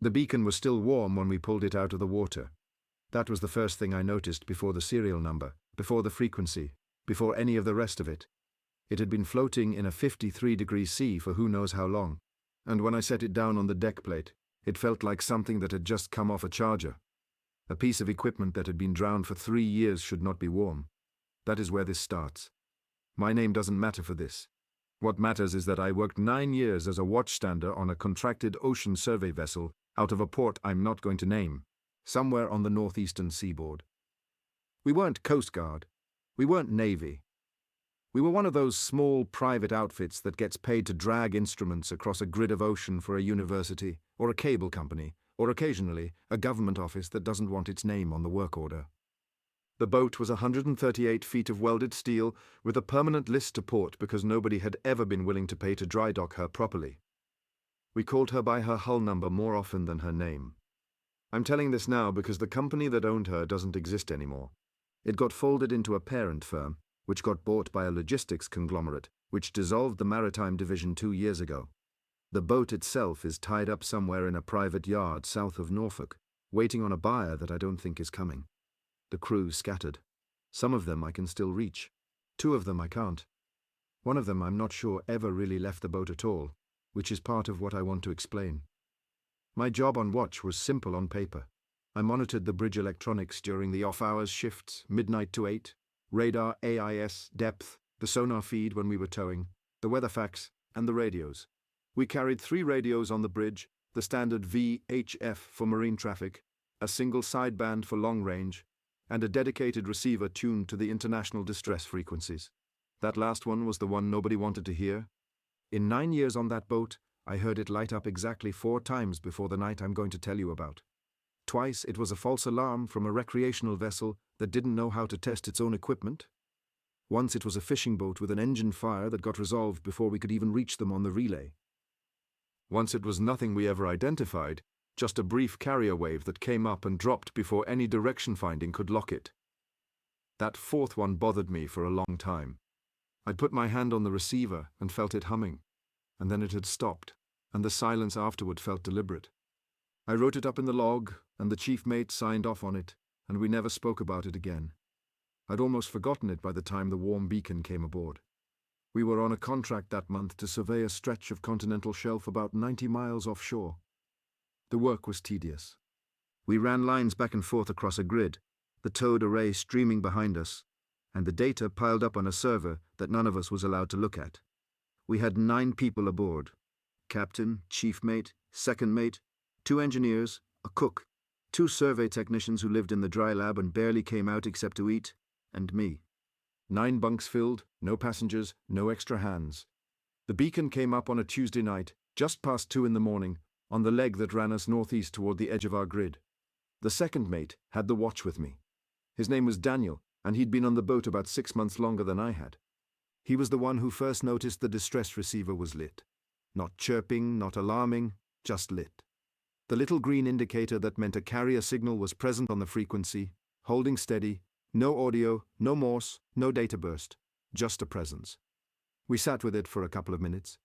The beacon was still warm when we pulled it out of the water. That was the first thing I noticed before the serial number, before the frequency, before any of the rest of it. It had been floating in a 53-degree C for who knows how long, and when I set it down on the deck plate, it felt like something that had just come off a charger. A piece of equipment that had been drowned for 3 years should not be warm. That is where this starts. My name doesn't matter for this. What matters is that I worked 9 years as a watchstander on a contracted ocean survey vessel out of a port I'm not going to name, somewhere on the northeastern seaboard. We weren't Coast Guard. We weren't Navy. We were one of those small private outfits that gets paid to drag instruments across a grid of ocean for a university, or a cable company, or occasionally a government office that doesn't want its name on the work order. The boat was 138 feet of welded steel with a permanent list to port because nobody had ever been willing to pay to dry dock her properly. We called her by her hull number more often than her name. I'm telling this now because the company that owned her doesn't exist anymore. It got folded into a parent firm, which got bought by a logistics conglomerate, which dissolved the maritime division 2 years ago. The boat itself is tied up somewhere in a private yard south of Norfolk, waiting on a buyer that I don't think is coming. The crew scattered. Some of them I can still reach. 2 of them I can't. One of them I'm not sure ever really left the boat at all, which is part of what I want to explain. My job on watch was simple on paper. I monitored the bridge electronics during the off-hours shifts, midnight to 8, radar, AIS, depth, the sonar feed when we were towing, the weather facts, and the radios. We carried 3 radios on the bridge, the standard VHF for marine traffic, a single sideband for long range, and a dedicated receiver tuned to the international distress frequencies. That last one was the one nobody wanted to hear. In 9 years on that boat, I heard it light up exactly 4 times before the night I'm going to tell you about. Twice it was a false alarm from a recreational vessel that didn't know how to test its own equipment. Once it was a fishing boat with an engine fire that got resolved before we could even reach them on the relay. Once it was nothing we ever identified, just a brief carrier wave that came up and dropped before any direction finding could lock it. That 4th one bothered me for a long time. I'd put my hand on the receiver and felt it humming, and then it had stopped, and the silence afterward felt deliberate. I wrote it up in the log, and the chief mate signed off on it, and we never spoke about it again. I'd almost forgotten it by the time the warm beacon came aboard. We were on a contract that month to survey a stretch of continental shelf about 90 miles offshore. The work was tedious. We ran lines back and forth across a grid, the towed array streaming behind us, and the data piled up on a server that none of us was allowed to look at. We had 9 people aboard: captain, chief mate, second mate, 2 engineers, a cook, 2 survey technicians who lived in the dry lab and barely came out except to eat, and me. 9 bunks filled, no passengers, no extra hands. The beacon came up on a Tuesday night, just past 2 in the morning, on the leg that ran us northeast toward the edge of our grid. The second mate had the watch with me. His name was Daniel, and he'd been on the boat about 6 months longer than I had. He was the one who first noticed the distress receiver was lit. Not chirping, not alarming, just lit. The little green indicator that meant a carrier signal was present on the frequency, holding steady, no audio, no Morse, no data burst, just a presence. We sat with it for a couple of minutes.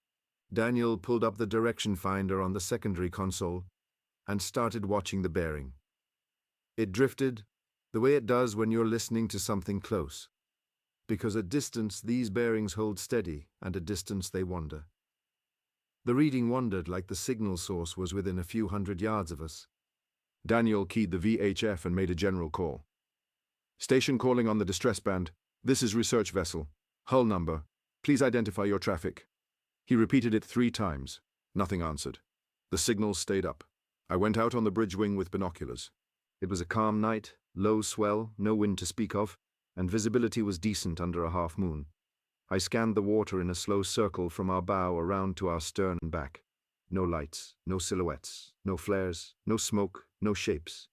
Daniel pulled up the direction finder on the secondary console and started watching the bearing. It drifted, the way it does when you're listening to something close. Because at distance these bearings hold steady, and at distance they wander. The reading wandered like the signal source was within a few hundred yards of us. Daniel keyed the VHF and made a general call. "Station calling on the distress band. This is research vessel. Hull number. Please identify your traffic." He repeated it 3 times. Nothing answered. The signals stayed up. I went out on the bridge wing with binoculars. It was a calm night, low swell, no wind to speak of, and visibility was decent under a half moon. I scanned the water in a slow circle from our bow around to our stern and back. No lights, no silhouettes, no flares, no smoke, no shapes.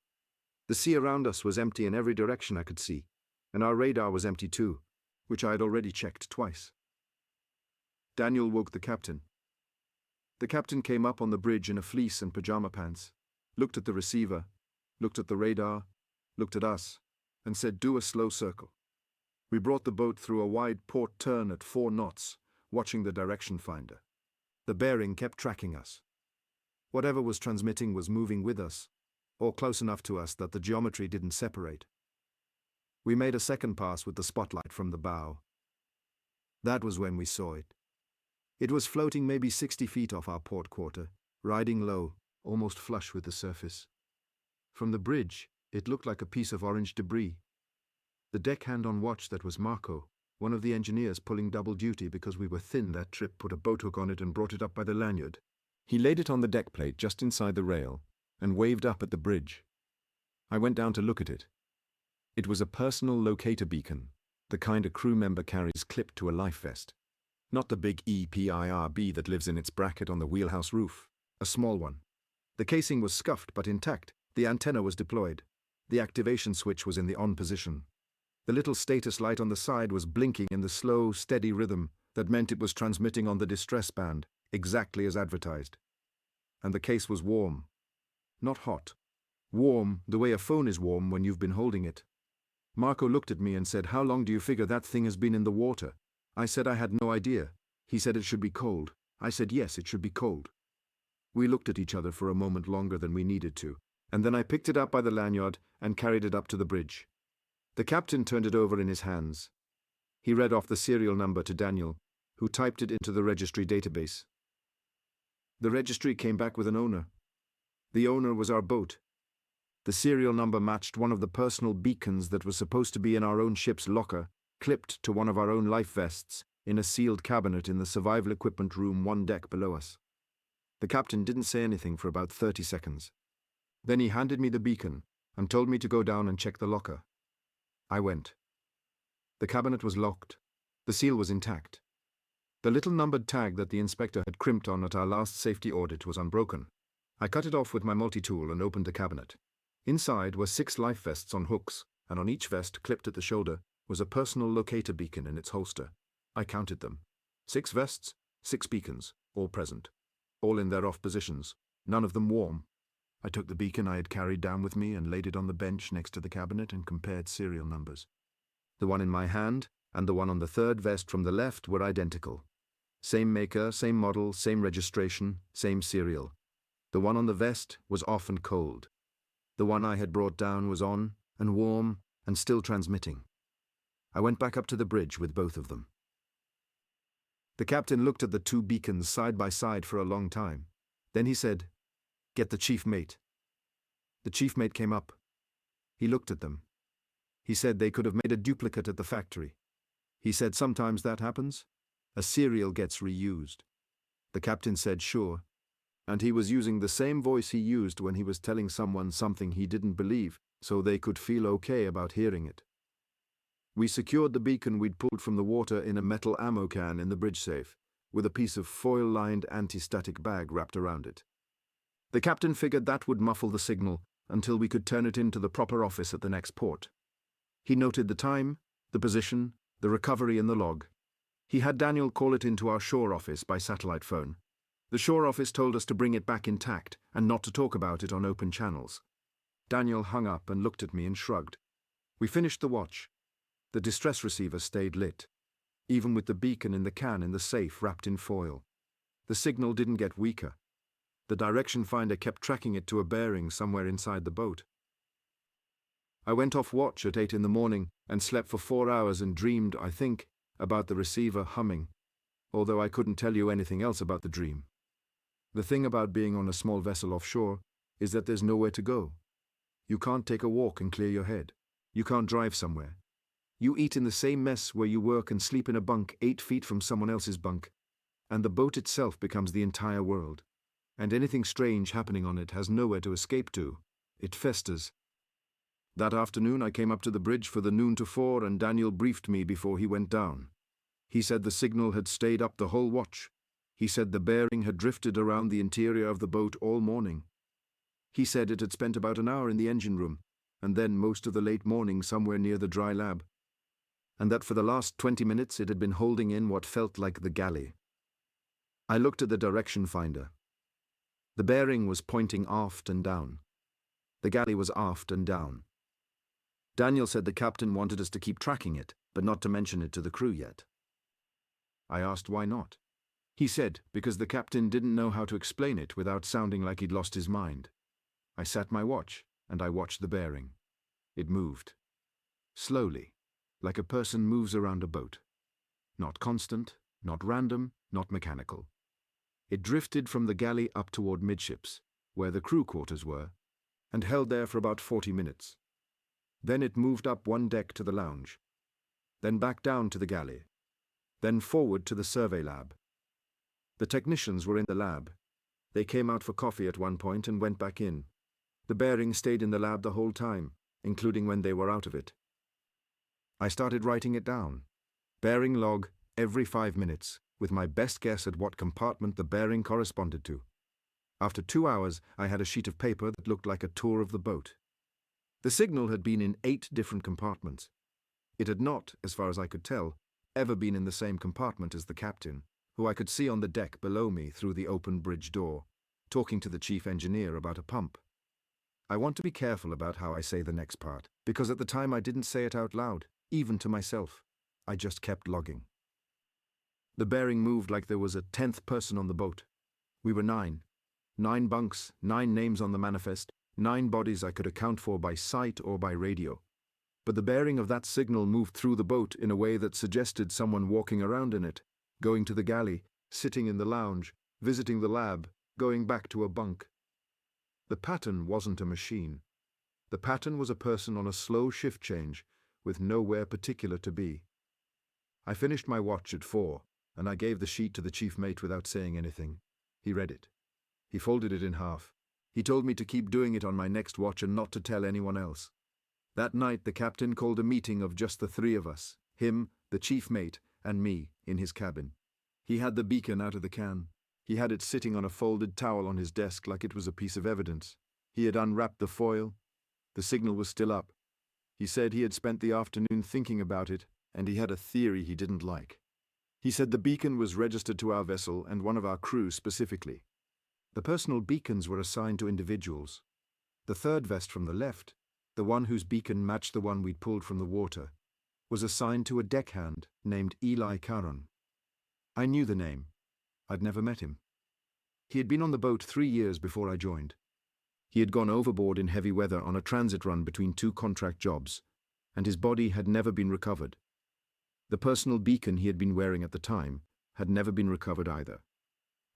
The sea around us was empty in every direction I could see, and our radar was empty too, which I had already checked twice. Daniel woke the captain. The captain came up on the bridge in a fleece and pajama pants, looked at the receiver, looked at the radar, looked at us, and said, "Do a slow circle." We brought the boat through a wide port turn at 4 knots, watching the direction finder. The bearing kept tracking us. Whatever was transmitting was moving with us, or close enough to us that the geometry didn't separate. We made a second pass with the spotlight from the bow. That was when we saw it. It was floating maybe 60 feet off our port quarter, riding low, almost flush with the surface. From the bridge, it looked like a piece of orange debris. The deckhand on watch, that was Marco, one of the engineers pulling double duty because we were thin that trip, put a boat hook on it and brought it up by the lanyard. He laid it on the deck plate just inside the rail and waved up at the bridge. I went down to look at it. It was a personal locator beacon, the kind a crew member carries clipped to a life vest. Not the big EPIRB that lives in its bracket on the wheelhouse roof, a small one. The casing was scuffed but intact, the antenna was deployed. The activation switch was in the on position. The little status light on the side was blinking in the slow, steady rhythm that meant it was transmitting on the distress band, exactly as advertised. And the case was warm. Not hot. Warm, the way a phone is warm when you've been holding it. Marco looked at me and said, "How long do you figure that thing has been in the water?" I said I had no idea. He said it should be cold. I said yes, it should be cold. We looked at each other for a moment longer than we needed to, and then I picked it up by the lanyard and carried it up to the bridge. The captain turned it over in his hands. He read off the serial number to Daniel, who typed it into the registry database. The registry came back with an owner. The owner was our boat. The serial number matched one of the personal beacons that was supposed to be in our own ship's locker, clipped to one of our own life vests, in a sealed cabinet in the survival equipment room one deck below us. The captain didn't say anything for about 30 seconds. Then he handed me the beacon and told me to go down and check the locker. I went. The cabinet was locked. The seal was intact. The little numbered tag that the inspector had crimped on at our last safety audit was unbroken. I cut it off with my multi-tool and opened the cabinet. Inside were 6 life vests on hooks, and on each vest, clipped at the shoulder, was a personal locator beacon in its holster. I counted them. 6 vests, 6 beacons, all present. All in their off positions, none of them warm. I took the beacon I had carried down with me and laid it on the bench next to the cabinet and compared serial numbers. The one in my hand and the one on the third vest from the left were identical. Same maker, same model, same registration, same serial. The one on the vest was off and cold. The one I had brought down was on and warm and still transmitting. I went back up to the bridge with both of them. The captain looked at the 2 beacons side by side for a long time. Then he said, "Get the chief mate." The chief mate came up. He looked at them. He said they could have made a duplicate at the factory. He said sometimes that happens. A serial gets reused. The captain said sure. And he was using the same voice he used when he was telling someone something he didn't believe, so they could feel okay about hearing it. We secured the beacon we'd pulled from the water in a metal ammo can in the bridge safe, with a piece of foil-lined anti-static bag wrapped around it. The captain figured that would muffle the signal until we could turn it into the proper office at the next port. He noted the time, the position, the recovery in the log. He had Daniel call it into our shore office by satellite phone. The shore office told us to bring it back intact and not to talk about it on open channels. Daniel hung up and looked at me and shrugged. We finished the watch. The distress receiver stayed lit, even with the beacon in the can in the safe wrapped in foil. The signal didn't get weaker. The direction finder kept tracking it to a bearing somewhere inside the boat. I went off watch at 8 in the morning and slept for 4 hours and dreamed, I think, about the receiver humming, although I couldn't tell you anything else about the dream. The thing about being on a small vessel offshore is that there's nowhere to go. You can't take a walk and clear your head. You can't drive somewhere. You eat in the same mess where you work and sleep in a bunk 8 feet from someone else's bunk, and the boat itself becomes the entire world. And anything strange happening on it has nowhere to escape to. It festers. That afternoon I came up to the bridge for the noon to 4 and Daniel briefed me before he went down. He said the signal had stayed up the whole watch. He said the bearing had drifted around the interior of the boat all morning. He said it had spent about an hour in the engine room, and then most of the late morning somewhere near the dry lab. And that for the last 20 minutes it had been holding in what felt like the galley. I looked at the direction finder. The bearing was pointing aft and down. The galley was aft and down. Daniel said the captain wanted us to keep tracking it, but not to mention it to the crew yet. I asked why not. He said, because the captain didn't know how to explain it without sounding like he'd lost his mind. I sat my watch, and I watched the bearing. It moved. Slowly, like a person moves around a boat. Not constant, not random, not mechanical. It drifted from the galley up toward midships, where the crew quarters were, and held there for about 40 minutes. Then it moved up one deck to the lounge, then back down to the galley, then forward to the survey lab. The technicians were in the lab. They came out for coffee at one point and went back in. The bearing stayed in the lab the whole time, including when they were out of it. I started writing it down. Bearing log every 5 minutes, with my best guess at what compartment the bearing corresponded to. After 2 hours, I had a sheet of paper that looked like a tour of the boat. The signal had been in 8 different compartments. It had not, as far as I could tell, ever been in the same compartment as the captain, who I could see on the deck below me through the open bridge door, talking to the chief engineer about a pump. I want to be careful about how I say the next part, because at the time I didn't say it out loud, even to myself. I just kept logging. The bearing moved like there was a 10th person on the boat. We were 9. 9 bunks, 9 names on the manifest, 9 bodies I could account for by sight or by radio. But the bearing of that signal moved through the boat in a way that suggested someone walking around in it, going to the galley, sitting in the lounge, visiting the lab, going back to a bunk. The pattern wasn't a machine. The pattern was a person on a slow shift change, with nowhere particular to be. I finished my watch at 4, and I gave the sheet to the chief mate without saying anything. He read it. He folded it in half. He told me to keep doing it on my next watch and not to tell anyone else. That night the captain called a meeting of just the 3 of us, him, the chief mate, and me, in his cabin. He had the beacon out of the can. He had it sitting on a folded towel on his desk like it was a piece of evidence. He had unwrapped the foil. The signal was still up. He said he had spent the afternoon thinking about it, and he had a theory he didn't like. He said the beacon was registered to our vessel and one of our crew specifically. The personal beacons were assigned to individuals. The third vest from the left, the one whose beacon matched the one we'd pulled from the water, was assigned to a deckhand named Eli Caron. I knew the name. I'd never met him. He had been on the boat 3 years before I joined. He had gone overboard in heavy weather on a transit run between 2 contract jobs, and his body had never been recovered. The personal beacon he had been wearing at the time had never been recovered either.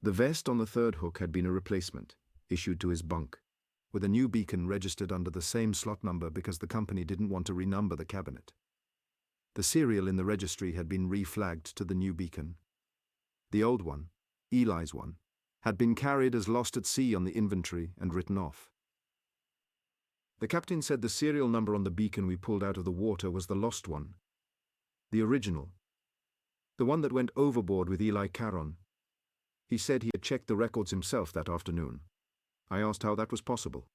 The vest on the third hook had been a replacement, issued to his bunk, with a new beacon registered under the same slot number because the company didn't want to renumber the cabinet. The serial in the registry had been reflagged to the new beacon. The old one, Eli's one, had been carried as lost at sea on the inventory and written off. The captain said the serial number on the beacon we pulled out of the water was the lost one. The original. The one that went overboard with Eli Caron. He said he had checked the records himself that afternoon. I asked how that was possible.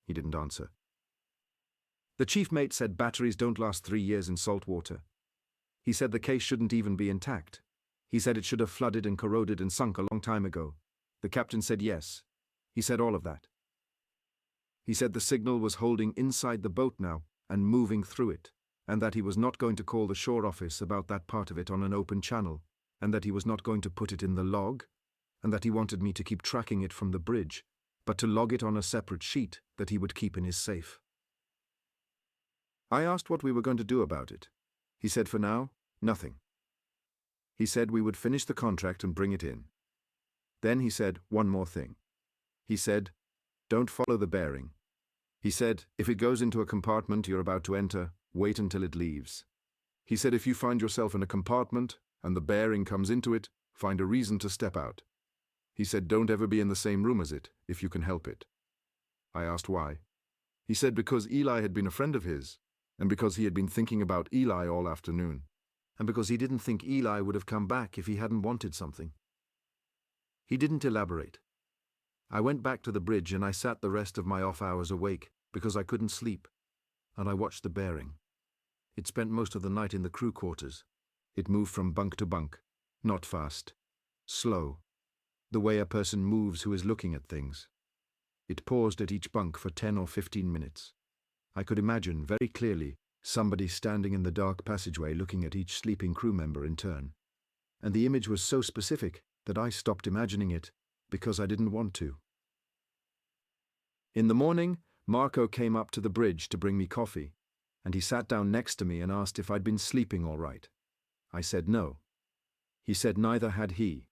He didn't answer. The chief mate said batteries don't last 3 years in salt water. He said the case shouldn't even be intact. He said it should have flooded and corroded and sunk a long time ago. The captain said yes. He said all of that. He said the signal was holding inside the boat now and moving through it, and that he was not going to call the shore office about that part of it on an open channel, and that he was not going to put it in the log, and that he wanted me to keep tracking it from the bridge, but to log it on a separate sheet that he would keep in his safe. I asked what we were going to do about it. He said for now, nothing. He said we would finish the contract and bring it in. Then he said one more thing. He said, don't follow the bearing. He said, if it goes into a compartment you're about to enter, wait until it leaves. He said if you find yourself in a compartment and the bearing comes into it, find a reason to step out. He said don't ever be in the same room as it, if you can help it. I asked why. He said because Eli had been a friend of his, and because he had been thinking about Eli all afternoon, and because he didn't think Eli would have come back if he hadn't wanted something. He didn't elaborate. I went back to the bridge and I sat the rest of my off hours awake because I couldn't sleep, and I watched the bearing. It spent most of the night in the crew quarters. It moved from bunk to bunk, not fast, slow, the way a person moves who is looking at things. It paused at each bunk for 10 or 15 minutes. I could imagine very clearly somebody standing in the dark passageway looking at each sleeping crew member in turn. And the image was so specific that I stopped imagining it because I didn't want to. In the morning, Marco came up to the bridge to bring me coffee, and he sat down next to me and asked if I'd been sleeping all right. I said no. He said neither had he.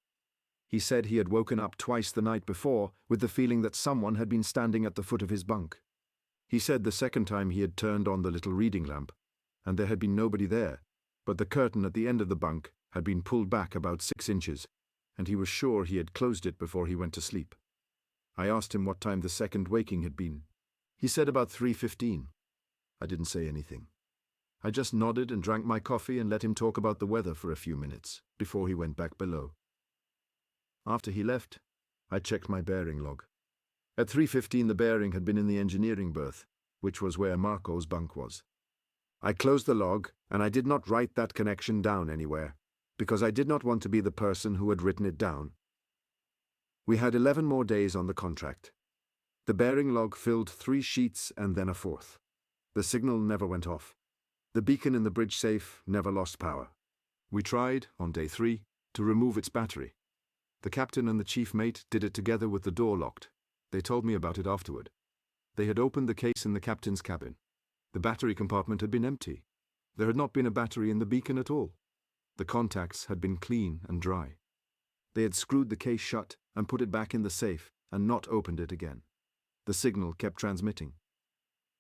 He said he had woken up twice the night before with the feeling that someone had been standing at the foot of his bunk. He said the second time he had turned on the little reading lamp, and there had been nobody there, but the curtain at the end of the bunk had been pulled back about 6 inches, and he was sure he had closed it before he went to sleep. I asked him what time the second waking had been. He said about 3:15. I didn't say anything. I just nodded and drank my coffee and let him talk about the weather for a few minutes before he went back below. After he left, I checked my bearing log. At 3:15 the bearing had been in the engineering berth, which was where Marco's bunk was. I closed the log, and I did not write that connection down anywhere, because I did not want to be the person who had written it down. We had 11 more days on the contract. The bearing log filled 3 sheets and then a 4th. The signal never went off. The beacon in the bridge safe never lost power. We tried, on day 3, to remove its battery. The captain and the chief mate did it together with the door locked. They told me about it afterward. They had opened the case in the captain's cabin. The battery compartment had been empty. There had not been a battery in the beacon at all. The contacts had been clean and dry. They had screwed the case shut and put it back in the safe and not opened it again. The signal kept transmitting.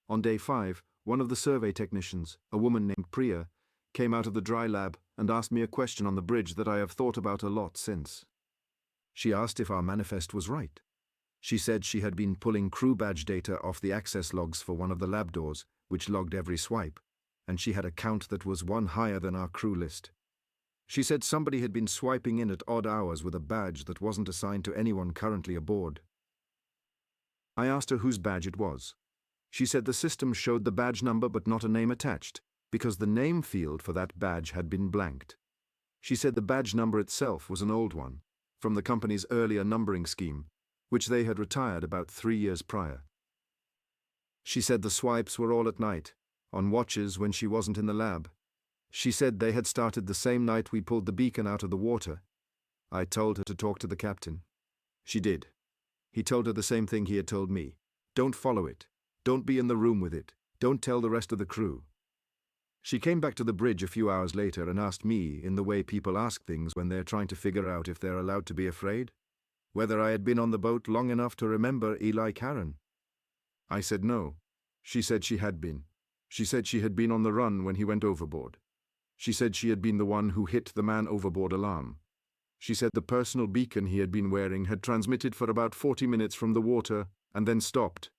On day 5, one of the survey technicians, a woman named Priya, came out of the dry lab and asked me a question on the bridge that I have thought about a lot since. She asked if our manifest was right. She said she had been pulling crew badge data off the access logs for one of the lab doors, which logged every swipe, and she had a count that was one higher than our crew list. She said somebody had been swiping in at odd hours with a badge that wasn't assigned to anyone currently aboard. I asked her whose badge it was. She said the system showed the badge number but not a name attached, because the name field for that badge had been blanked. She said the badge number itself was an old one, from the company's earlier numbering scheme, which they had retired about 3 years prior. She said the swipes were all at night, on watches when she wasn't in the lab. She said they had started the same night we pulled the beacon out of the water. I told her to talk to the captain. She did. He told her the same thing he had told me. Don't follow it. Don't be in the room with it. Don't tell the rest of the crew. She came back to the bridge a few hours later and asked me, in the way people ask things when they're trying to figure out if they're allowed to be afraid, whether I had been on the boat long enough to remember Eli Caron. I said no. She said she had been. She said she had been on the run when he went overboard. She said she had been the one who hit the man overboard alarm. She said the personal beacon he had been wearing had transmitted for about 40 minutes from the water and then stopped,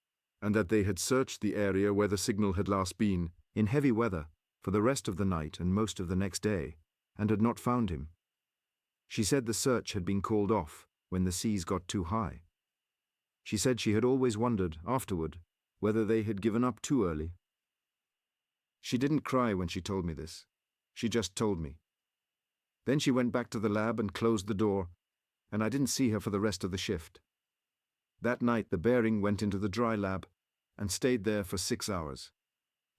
and that they had searched the area where the signal had last been, in heavy weather, for the rest of the night and most of the next day, and had not found him. She said the search had been called off when the seas got too high. She said she had always wondered, afterward, whether they had given up too early. She didn't cry when she told me this. She just told me. Then she went back to the lab and closed the door, and I didn't see her for the rest of the shift. That night the bearing went into the dry lab and stayed there for 6 hours.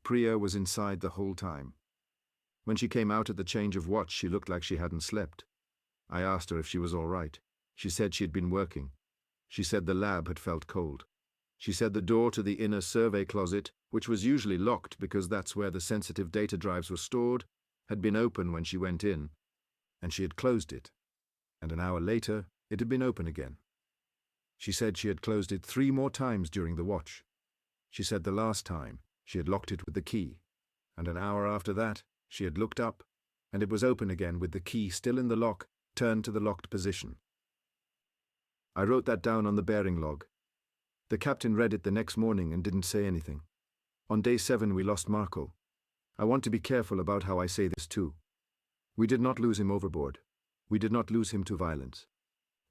Priya was inside the whole time. When she came out at the change of watch, she looked like she hadn't slept. I asked her if she was all right. She said she had been working. She said the lab had felt cold. She said the door to the inner survey closet, which was usually locked because that's where the sensitive data drives were stored, had been open when she went in, and she had closed it, and an hour later it had been open again. She said she had closed it 3 more times during the watch. She said the last time she had locked it with the key, and an hour after that she had looked up, and it was open again with the key still in the lock, turned to the locked position. I wrote that down on the bearing log. The captain read it the next morning and didn't say anything. On day 7 we lost Marco. I want to be careful about how I say this too. We did not lose him overboard. We did not lose him to violence.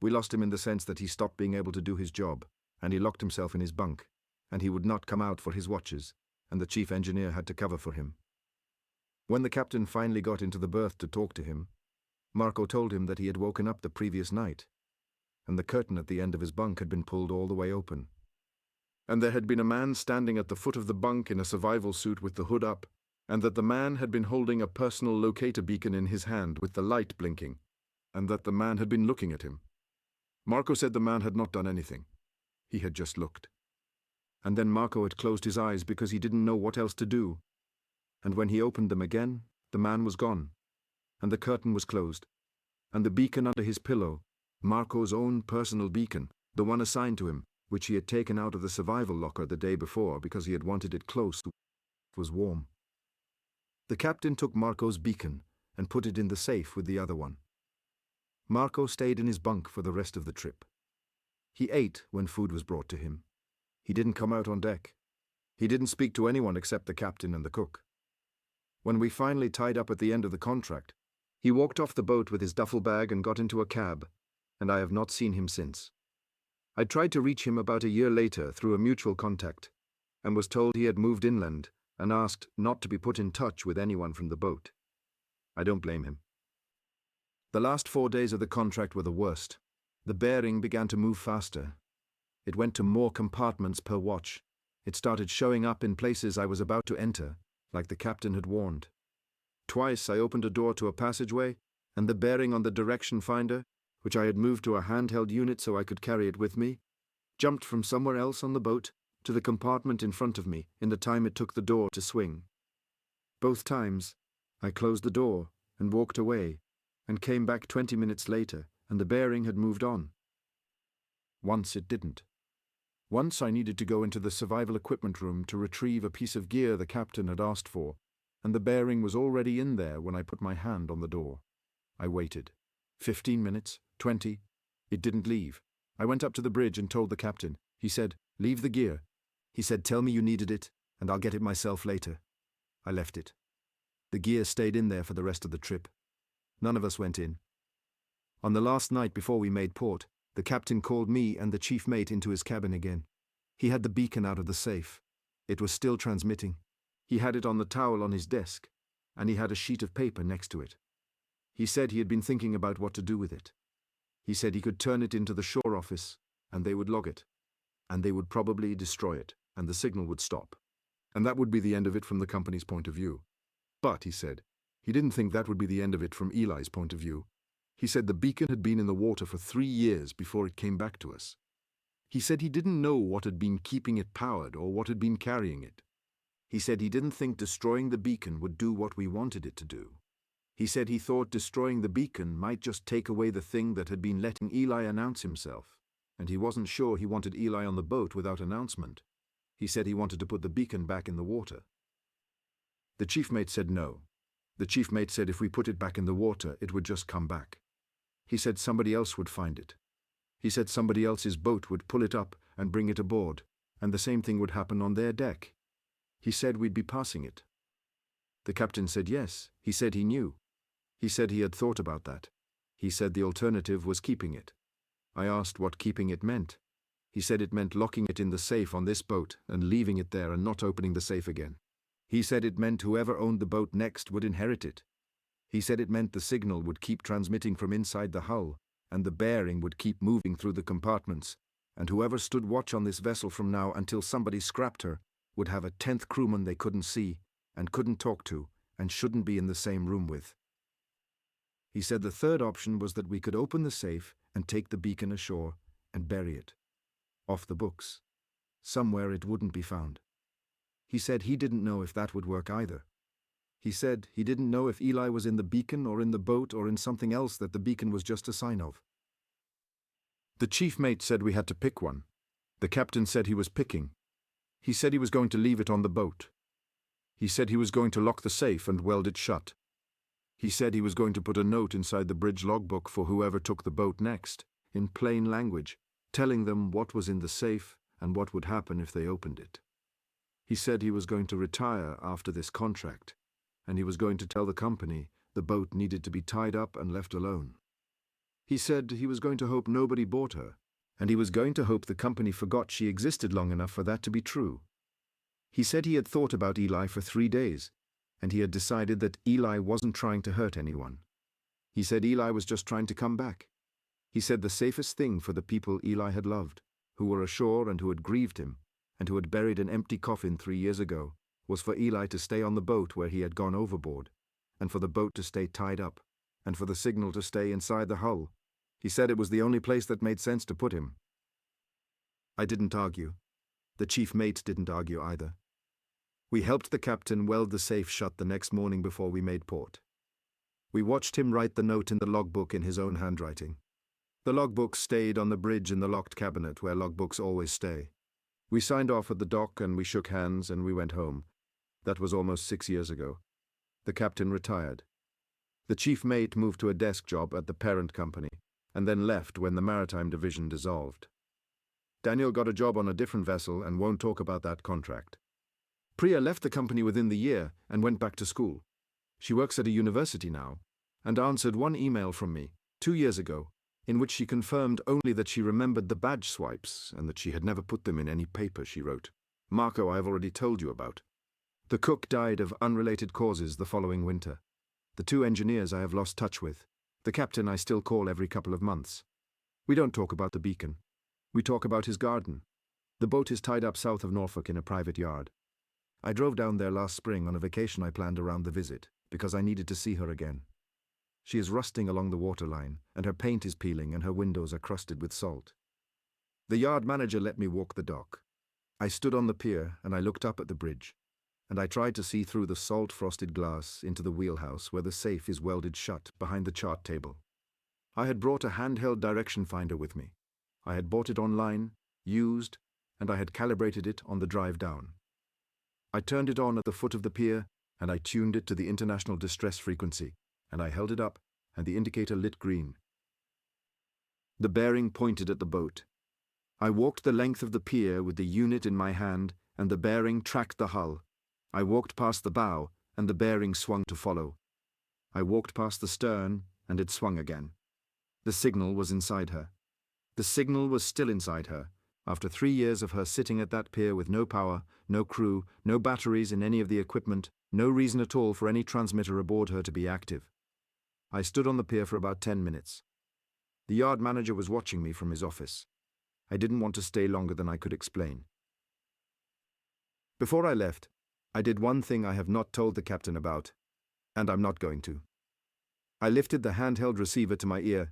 We lost him in the sense that he stopped being able to do his job, and he locked himself in his bunk, and he would not come out for his watches, and the chief engineer had to cover for him. When the captain finally got into the berth to talk to him, Marco told him that he had woken up the previous night, and the curtain at the end of his bunk had been pulled all the way open. And there had been a man standing at the foot of the bunk in a survival suit with the hood up, and that the man had been holding a personal locator beacon in his hand with the light blinking, and that the man had been looking at him. Marco said the man had not done anything. He had just looked. And then Marco had closed his eyes because he didn't know what else to do. And when he opened them again, the man was gone, and the curtain was closed, and the beacon under his pillow, Marco's own personal beacon, the one assigned to him, which he had taken out of the survival locker the day before because he had wanted it close, was warm. The captain took Marco's beacon and put it in the safe with the other one. Marco stayed in his bunk for the rest of the trip. He ate when food was brought to him. He didn't come out on deck. He didn't speak to anyone except the captain and the cook. When we finally tied up at the end of the contract, he walked off the boat with his duffel bag and got into a cab, and I have not seen him since. I tried to reach him about a year later through a mutual contact, and was told he had moved inland and asked not to be put in touch with anyone from the boat. I don't blame him. The last 4 days of the contract were the worst. The bearing began to move faster. It went to more compartments per watch. It started showing up in places I was about to enter, like the captain had warned. Twice I opened a door to a passageway, and the bearing on the direction finder, which I had moved to a handheld unit so I could carry it with me, jumped from somewhere else on the boat to the compartment in front of me in the time it took the door to swing. Both times, I closed the door and walked away, and came back 20 minutes later, and the bearing had moved on. Once it didn't. Once I needed to go into the survival equipment room to retrieve a piece of gear the captain had asked for, and the bearing was already in there when I put my hand on the door. I waited. 15 minutes, 20. It didn't leave. I went up to the bridge and told the captain. He said, "Leave the gear." He said, "Tell me you needed it, and I'll get it myself later." I left it. The gear stayed in there for the rest of the trip. None of us went in. On the last night before we made port, the captain called me and the chief mate into his cabin again. He had the beacon out of the safe. It was still transmitting. He had it on the towel on his desk, and he had a sheet of paper next to it. He said he had been thinking about what to do with it. He said he could turn it into the shore office, and they would log it. And they would probably destroy it, and the signal would stop. And that would be the end of it from the company's point of view. But, he said, he didn't think that would be the end of it from Eli's point of view. He said the beacon had been in the water for 3 years before it came back to us. He said he didn't know what had been keeping it powered or what had been carrying it. He said he didn't think destroying the beacon would do what we wanted it to do. He said he thought destroying the beacon might just take away the thing that had been letting Eli announce himself, and he wasn't sure he wanted Eli on the boat without announcement. He said he wanted to put the beacon back in the water. The chief mate said no. The chief mate said if we put it back in the water, it would just come back. He said somebody else would find it. He said somebody else's boat would pull it up and bring it aboard, and the same thing would happen on their deck. He said we'd be passing it. The captain said yes. He said he knew. He said he had thought about that. He said the alternative was keeping it. I asked what keeping it meant. He said it meant locking it in the safe on this boat and leaving it there and not opening the safe again. He said it meant whoever owned the boat next would inherit it. He said it meant the signal would keep transmitting from inside the hull, and the bearing would keep moving through the compartments, and whoever stood watch on this vessel from now until somebody scrapped her would have a 10th crewman they couldn't see, and couldn't talk to, and shouldn't be in the same room with. He said the third option was that we could open the safe and take the beacon ashore and bury it. Off the books. Somewhere it wouldn't be found. He said he didn't know if that would work either. He said he didn't know if Eli was in the beacon or in the boat or in something else that the beacon was just a sign of. The chief mate said we had to pick one. The captain said he was picking. He said he was going to leave it on the boat. He said he was going to lock the safe and weld it shut. He said he was going to put a note inside the bridge logbook for whoever took the boat next, in plain language, telling them what was in the safe and what would happen if they opened it. He said he was going to retire after this contract, and he was going to tell the company the boat needed to be tied up and left alone. He said he was going to hope nobody bought her, and he was going to hope the company forgot she existed long enough for that to be true. He said he had thought about Eli for 3 days, and he had decided that Eli wasn't trying to hurt anyone. He said Eli was just trying to come back. He said the safest thing for the people Eli had loved, who were ashore and who had grieved him, and who had buried an empty coffin 3 years ago, was for Eli to stay on the boat where he had gone overboard, and for the boat to stay tied up, and for the signal to stay inside the hull. He said it was the only place that made sense to put him. I didn't argue. The chief mate didn't argue either. We helped the captain weld the safe shut the next morning before we made port. We watched him write the note in the logbook in his own handwriting. The logbook stayed on the bridge in the locked cabinet where logbooks always stay. We signed off at the dock and we shook hands and we went home. That was almost 6 years ago. The captain retired. The chief mate moved to a desk job at the parent company and then left when the maritime division dissolved. Daniel got a job on a different vessel and won't talk about that contract. Priya left the company within the year and went back to school. She works at a university now and answered one email from me 2 years ago in which she confirmed only that she remembered the badge swipes and that she had never put them in any paper. She wrote, "Marco, I have already told you about. The cook died of unrelated causes the following winter. The 2 engineers I have lost touch with. The captain I still call every couple of months. We don't talk about the beacon. We talk about his garden. The boat is tied up south of Norfolk in a private yard. I drove down there last spring on a vacation I planned around the visit because I needed to see her again. She is rusting along the waterline, and her paint is peeling and her windows are crusted with salt. The yard manager let me walk the dock. I stood on the pier and I looked up at the bridge, and I tried to see through the salt-frosted glass into the wheelhouse where the safe is welded shut behind the chart table. I had brought a handheld direction finder with me. I had bought it online, used, and I had calibrated it on the drive down. I turned it on at the foot of the pier, and I tuned it to the international distress frequency, and I held it up, and the indicator lit green. The bearing pointed at the boat. I walked the length of the pier with the unit in my hand, and the bearing tracked the hull. I walked past the bow, and the bearing swung to follow. I walked past the stern, and it swung again. The signal was inside her. The signal was still inside her, after 3 years of her sitting at that pier with no power, no crew, no batteries in any of the equipment, no reason at all for any transmitter aboard her to be active. I stood on the pier for about 10 minutes. The yard manager was watching me from his office. I didn't want to stay longer than I could explain. Before I left, I did one thing I have not told the captain about, and I'm not going to. I lifted the handheld receiver to my ear,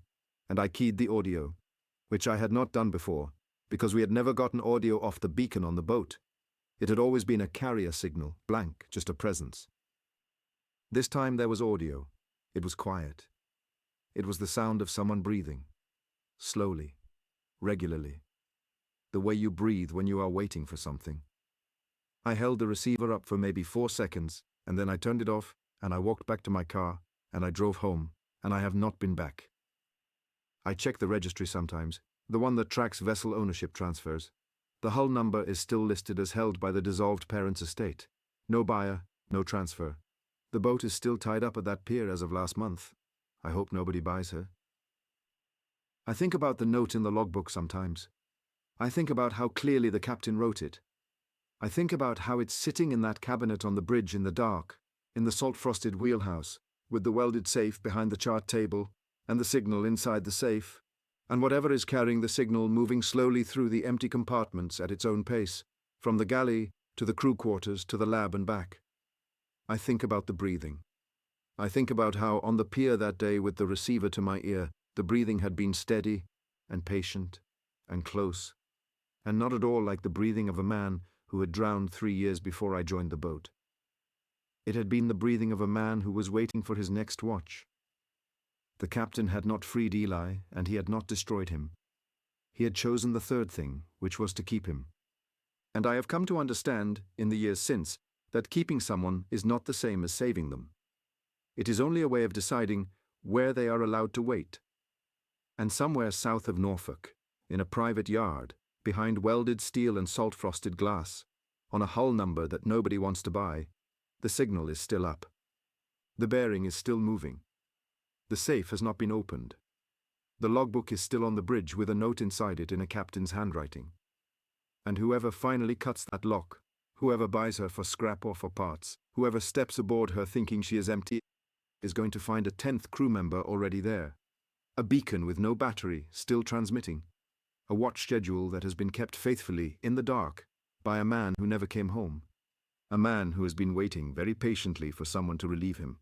and I keyed the audio, which I had not done before, because we had never gotten audio off the beacon on the boat. It had always been a carrier signal, blank, just a presence. This time there was audio. It was quiet. It was the sound of someone breathing. Slowly. Regularly. The way you breathe when you are waiting for something. I held the receiver up for maybe 4 seconds, and then I turned it off, and I walked back to my car, and I drove home, and I have not been back. I check the registry sometimes, the one that tracks vessel ownership transfers. The hull number is still listed as held by the dissolved parent's estate. No buyer, no transfer. The boat is still tied up at that pier as of last month. I hope nobody buys her. I think about the note in the logbook sometimes. I think about how clearly the captain wrote it. I think about how it's sitting in that cabinet on the bridge in the dark, in the salt-frosted wheelhouse, with the welded safe behind the chart table, and the signal inside the safe, and whatever is carrying the signal moving slowly through the empty compartments at its own pace, from the galley to the crew quarters to the lab and back. I think about the breathing. I think about how on the pier that day with the receiver to my ear, the breathing had been steady and patient and close, and not at all like the breathing of a man who had drowned 3 years before I joined the boat. It had been the breathing of a man who was waiting for his next watch. The captain had not freed Eli, and he had not destroyed him. He had chosen the third thing, which was to keep him. And I have come to understand, in the years since, that keeping someone is not the same as saving them. It is only a way of deciding where they are allowed to wait. And somewhere south of Norfolk, in a private yard, behind welded steel and salt-frosted glass, on a hull number that nobody wants to buy, the signal is still up. The bearing is still moving. The safe has not been opened. The logbook is still on the bridge with a note inside it in a captain's handwriting. And whoever finally cuts that lock, whoever buys her for scrap or for parts, whoever steps aboard her thinking she is empty, is going to find a 10th crew member already there. A beacon with no battery, still transmitting. A watch schedule that has been kept faithfully, in the dark, by a man who never came home. A man who has been waiting very patiently for someone to relieve him.